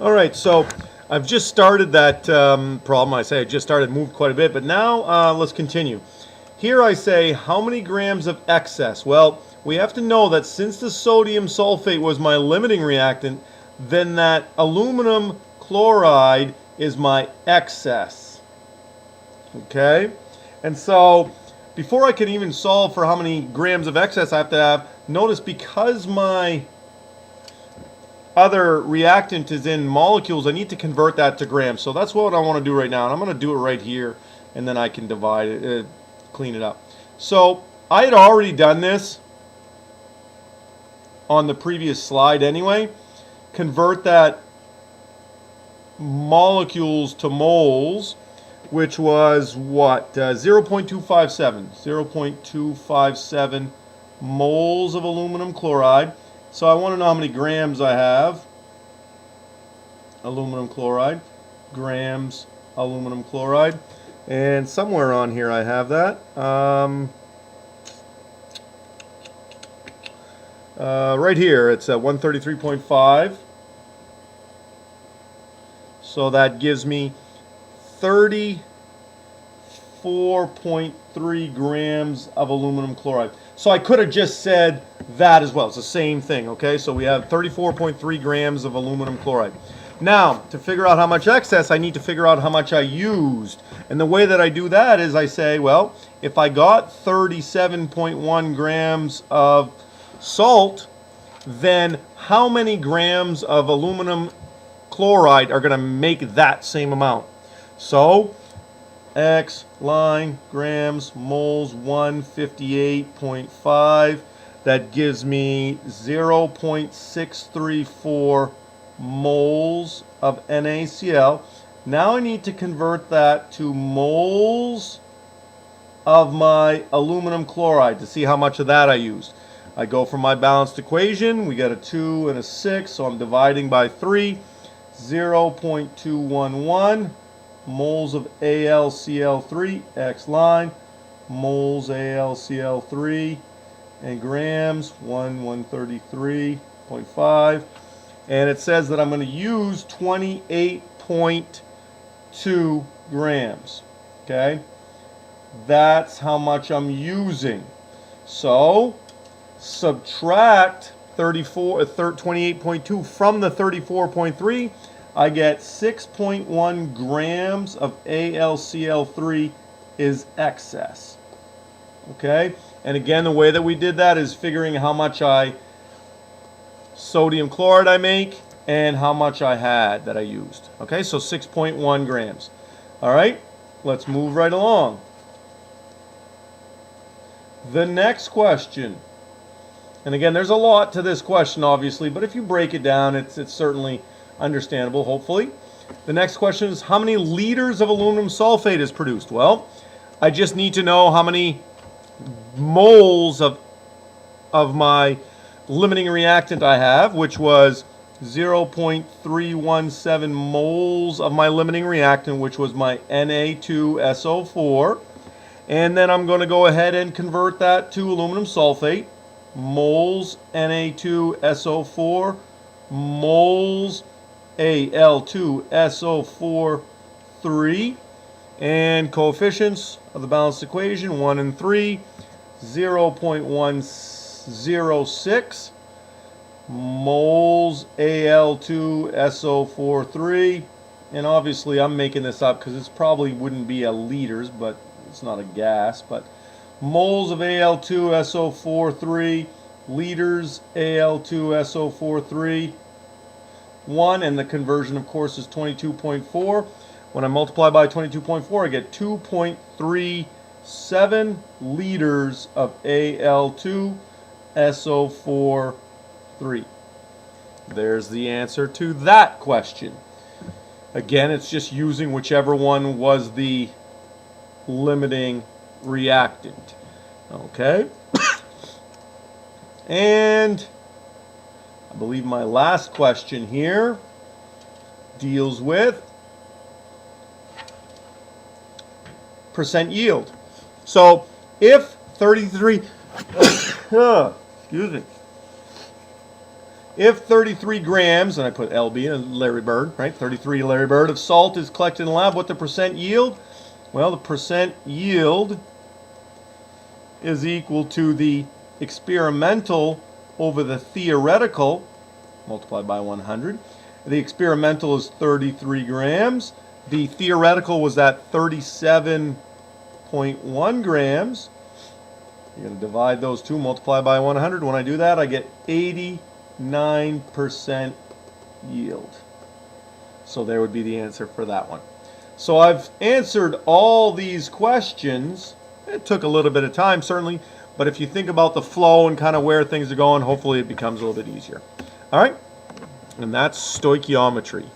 All right, so I've just started that problem. I say I just started, moved quite a bit, but now let's continue. Here I say how many grams of excess? Well, we have to know that since the sodium sulfate was my limiting reactant, then that aluminum chloride is my excess. Okay? And so before I can even solve for how many grams of excess I have to have, notice because my other reactant is in molecules, I need to convert that to grams. So that's what I want to do right now. And I'm going to do it right here, and then I can divide it, clean it up. So I had already done this on the previous slide anyway. Convert that molecules to moles, which was what? 0.257. 0.257 moles of aluminum chloride. So I want to know how many grams I have. Aluminum chloride. Grams aluminum chloride. And somewhere on here I have that. Right here, it's at 133.5. So that gives me 34.3 grams of aluminum chloride. So I could have just said that as well. It's the same thing, okay? So we have 34.3 grams of aluminum chloride. Now, to figure out how much excess, I need to figure out how much I used. And the way that I do that is I say, well, if I got 37.1 grams of salt, then how many grams of aluminum chloride are going to make that same amount? So X line grams moles 158.5. That gives me 0.634 moles of NaCl. Now I need to convert that to moles of my aluminum chloride to see how much of that I used. I go for my balanced equation. We got a 2 and a 6, so I'm dividing by 3. 0.211 moles of AlCl3, X line, moles AlCl3, and grams, 133.5. And it says that I'm going to use 28.2 grams. Okay? That's how much I'm using. So, subtract 28.2 from the 34.3, I get 6.1 grams of AlCl3 is excess. Okay? And again, the way that we did that is figuring how much sodium chloride I make and how much I had that I used. Okay, so 6.1 grams. All right, let's move right along. The next question. And again, there's a lot to this question, obviously, but if you break it down, it's certainly understandable, hopefully. The next question is, how many liters of aluminum sulfate is produced? Well, I just need to know how many moles of my limiting reactant I have, which was 0.317 moles of my limiting reactant, which was my Na2SO4. And then I'm going to go ahead and convert that to aluminum sulfate. Moles Na2SO4, moles Al2SO4 3, and coefficients of the balanced equation 1 and 3, 0.106 moles Al2SO4 3, and obviously I'm making this up because it probably wouldn't be a liters, but it's not a gas, but moles of Al2SO4 3, liters Al2SO4 3, 1, and the conversion, of course, is 22.4. When I multiply by 22.4, I get 2.37 liters of Al2SO4 3. There's the answer to that question. Again, it's just using whichever one was the limiting reactant. Okay? And I believe my last question here deals with percent yield. So if 33 excuse me. if 33 grams, and I put LB in Larry Bird, right? 33 Larry Bird of salt is collected in the lab, what's the percent yield? Well, the percent yield is equal to the experimental over the theoretical, multiplied by 100. The experimental is 33 grams. The theoretical was at 37.1 grams. You're going to divide those two, multiply by 100. When I do that, I get 89% yield. So there would be the answer for that one. So I've answered all these questions. It took a little bit of time, certainly, but if you think about the flow and kind of where things are going, hopefully it becomes a little bit easier. All right, and that's stoichiometry.